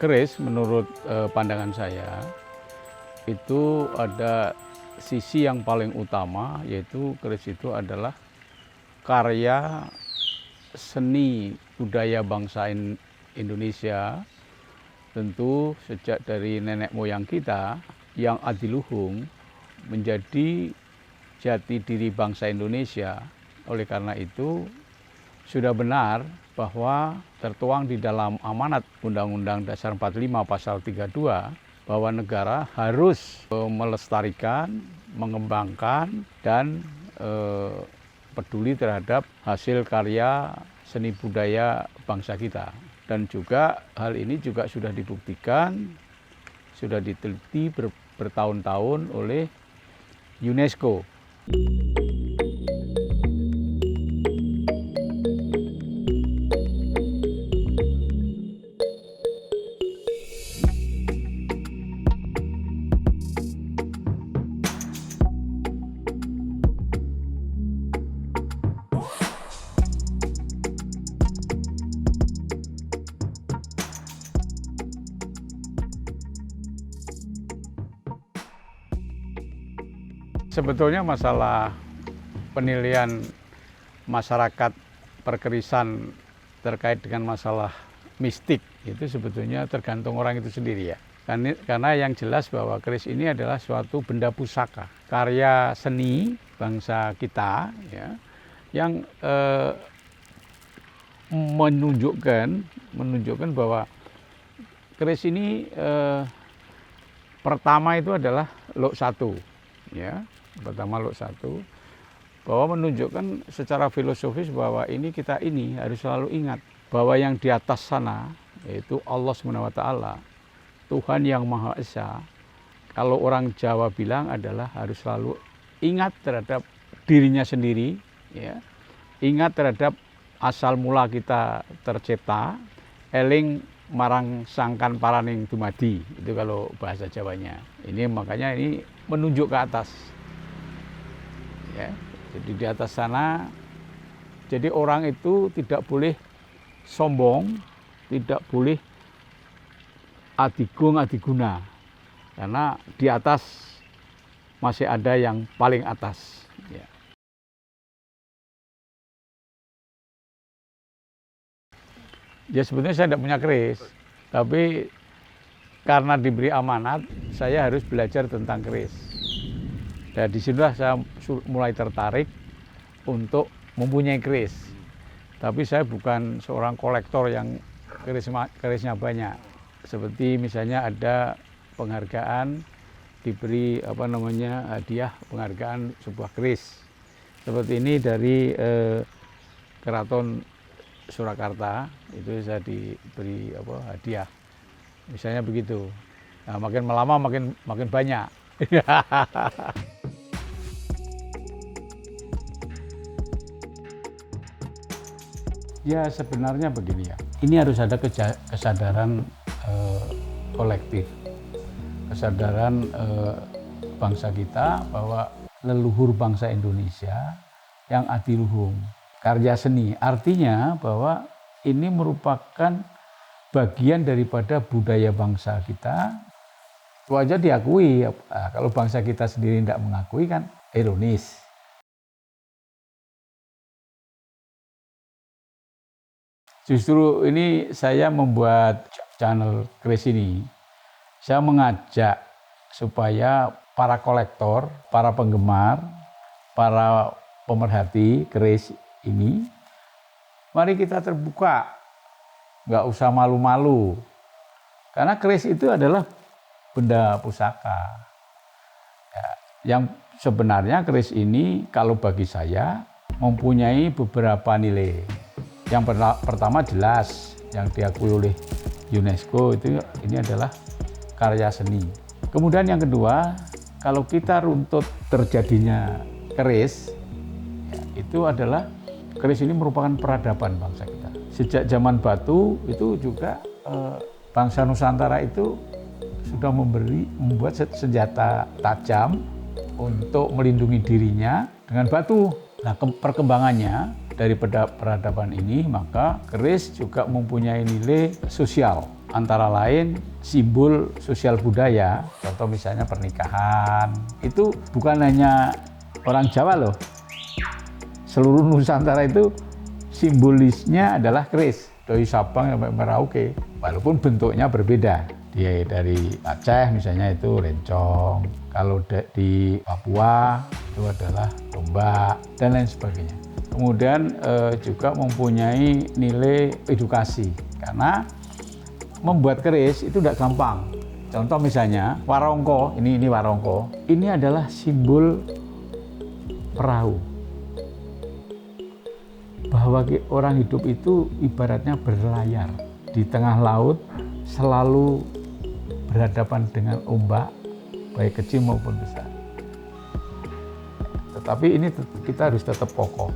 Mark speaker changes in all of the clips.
Speaker 1: Keris menurut pandangan saya itu ada sisi yang paling utama, yaitu keris itu adalah karya seni budaya bangsa Indonesia. Tentu sejak dari nenek moyang kita yang adiluhung menjadi jati diri bangsa Indonesia. Oleh karena itu sudah benar bahwa tertuang di dalam amanat Undang-Undang Dasar 45 Pasal 32 bahwa negara harus melestarikan, mengembangkan, dan peduli terhadap hasil karya seni budaya bangsa kita. Dan juga hal ini juga sudah dibuktikan, sudah diteliti bertahun-tahun oleh UNESCO. Sebetulnya masalah penilaian masyarakat perkerisan terkait dengan masalah mistik itu sebetulnya tergantung orang itu sendiri ya. Karena yang jelas bahwa keris ini adalah suatu benda pusaka, karya seni bangsa kita ya, yang menunjukkan bahwa keris ini pertama itu adalah Lok 1 ya. Pertama Lok 1 bahwa menunjukkan secara filosofis bahwa kita harus selalu ingat bahwa yang di atas sana yaitu Allah SWT, Tuhan yang Maha Esa. Kalau orang Jawa bilang adalah harus selalu ingat terhadap dirinya sendiri ya. Ingat terhadap asal mula kita tercipta, eling marang sangkan paraning dumadi, itu kalau bahasa Jawanya. Ini makanya ini menunjuk ke atas. Ya, jadi di atas sana, jadi orang itu tidak boleh sombong, tidak boleh adigung adiguna, karena di atas masih ada yang paling atas. Ya. Ya sebetulnya saya tidak punya keris, tapi karena diberi amanat, saya harus belajar tentang keris. Dan disinilah saya mulai tertarik untuk mempunyai keris. Tapi saya bukan seorang kolektor yang kerisnya banyak. Seperti misalnya ada penghargaan, diberi hadiah penghargaan sebuah keris. Seperti ini dari Keraton Surakarta, itu saya diberi hadiah. Misalnya begitu. Nah, makin lama makin banyak. Ya sebenarnya begini ya, ini harus ada kesadaran kolektif, kesadaran bangsa kita bahwa leluhur bangsa Indonesia yang adiluhung, karya seni, artinya bahwa ini merupakan bagian daripada budaya bangsa kita. Itu aja diakui, kalau bangsa kita sendiri tidak mengakui kan ironis. Justru ini saya membuat channel keris ini, saya mengajak supaya para kolektor, para penggemar, para pemerhati keris ini, mari kita terbuka, nggak usah malu-malu, karena keris itu adalah benda pusaka. Ya, yang sebenarnya keris ini kalau bagi saya mempunyai beberapa nilai. Yang pertama jelas yang diakui oleh UNESCO ini adalah karya seni. Kemudian yang kedua, kalau kita runtut terjadinya keris, ya, itu adalah keris ini merupakan peradaban bangsa kita. Sejak zaman batu itu juga bangsa Nusantara itu sudah membuat senjata tajam untuk melindungi dirinya dengan batu. Nah, perkembangannya dari peradaban ini, maka keris juga mempunyai nilai sosial. antara lain simbol sosial budaya, contoh misalnya pernikahan, itu bukan hanya orang Jawa loh, seluruh Nusantara itu simbolisnya adalah keris, dari Sabang sampai Merauke, walaupun bentuknya berbeda. Dia dari Aceh misalnya itu rencong, kalau di Papua itu adalah tombak, dan lain sebagainya. Kemudian juga mempunyai nilai edukasi, karena membuat keris itu tidak gampang. Contoh misalnya warongko, ini warongko, ini adalah simbol perahu. Bahwa orang hidup itu ibaratnya berlayar di tengah laut, selalu berhadapan dengan ombak, baik kecil maupun besar. Tetapi ini kita harus tetap kokoh.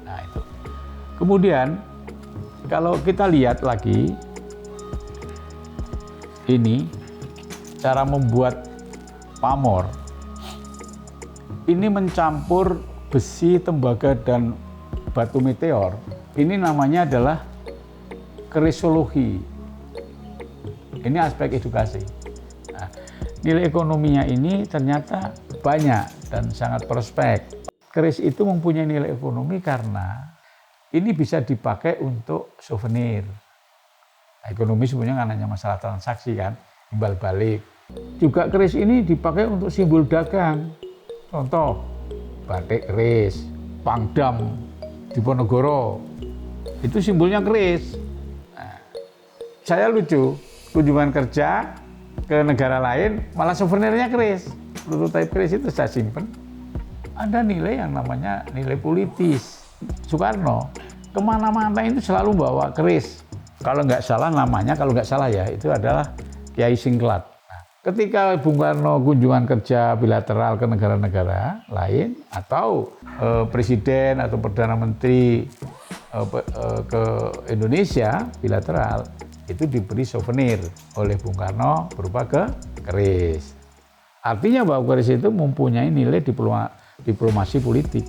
Speaker 1: Nah itu. Kemudian kalau kita lihat lagi, ini cara membuat pamor. Ini mencampur besi, tembaga, dan batu meteor. Ini namanya adalah kerisologi. Ini aspek edukasi. Nah, nilai ekonominya ini ternyata banyak dan sangat prospek. Keris itu mempunyai nilai ekonomi karena ini bisa dipakai untuk souvenir. Nah, ekonomi sebenarnya kan hanya masalah transaksi kan, imbal balik. Juga keris ini dipakai untuk simbol dagang. Contoh, batik keris, Pangdam, Diponegoro, itu simbolnya keris. Nah, saya lucu, kunjungan kerja ke negara lain, malah souvenirnya keris. Prototipe keris itu saya simpen. Ada nilai yang namanya nilai politis. Soekarno kemana-mana itu selalu bawa keris. Kalau nggak salah namanya, kalau nggak salah ya, itu adalah Kiai Singklat. Nah, ketika Bung Karno kunjungan kerja bilateral ke negara-negara lain, atau presiden atau perdana menteri ke Indonesia bilateral, itu diberi souvenir oleh Bung Karno berupa keris. Artinya bahwa keris itu mempunyai nilai diplomasi politik.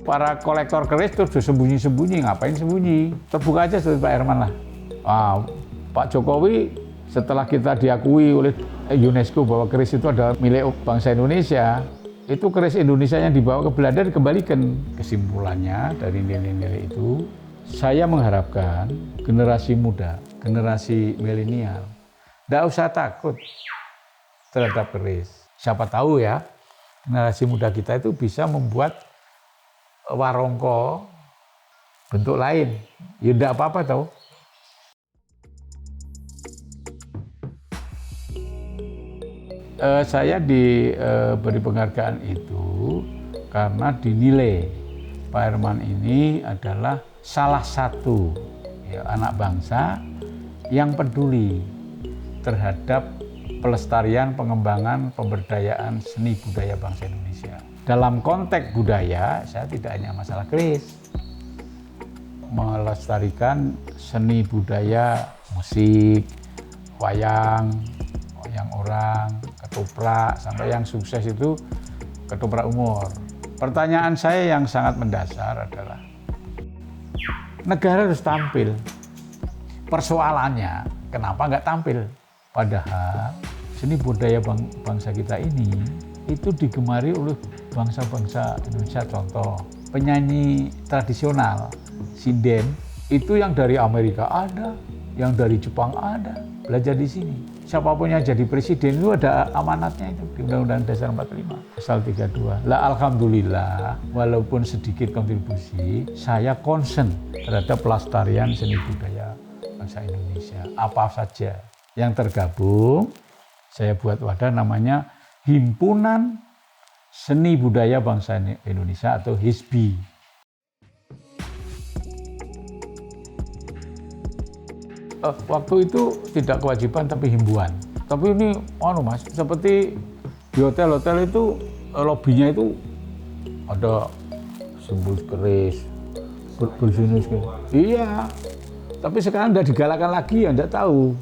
Speaker 1: Para kolektor keris terus sembunyi-sembunyi, ngapain sembunyi? Terbuka aja seperti Pak Herman lah. Pak Jokowi setelah kita diakui oleh UNESCO bahwa keris itu adalah milik bangsa Indonesia, itu keris Indonesia yang dibawa ke Belanda dikembalikan. Kesimpulannya dari nilai-nilai itu, saya mengharapkan generasi muda, generasi milenial, tidak usah takut terhadap keris. Siapa tahu ya, generasi muda kita itu bisa membuat warongko bentuk lain. Ya tidak apa-apa tahu. Saya diberi penghargaan itu karena dinilai Pak Herman ini adalah salah satu anak bangsa yang peduli terhadap pelestarian, pengembangan, pemberdayaan seni budaya bangsa Indonesia. Dalam konteks budaya, saya tidak hanya masalah keris, melestarikan seni budaya, musik, wayang orang, ketoprak, sampai yang sukses itu ketoprak umur. Pertanyaan saya yang sangat mendasar adalah, negara harus tampil. Persoalannya, kenapa nggak tampil? Padahal seni budaya bangsa kita ini itu digemari oleh bangsa-bangsa Indonesia. Contoh, penyanyi tradisional, sinden, itu yang dari Amerika ada, yang dari Jepang ada, belajar di sini. Siapapun yang jadi presiden itu ada amanatnya itu di Undang-Undang Dasar 45, Pasal 32. Lah alhamdulillah, walaupun sedikit kontribusi, saya concern terhadap pelestarian seni budaya bangsa Indonesia. Apa saja yang tergabung, saya buat wadah namanya Himpunan Seni Budaya Bangsa Indonesia atau HISBI. Waktu itu tidak kewajiban tapi himbauan. Tapi ini Mas, seperti di hotel-hotel itu lobbynya itu ada simbol keris, bersini. Iya. Tapi sekarang udah digalakan lagi ya, enggak tahu.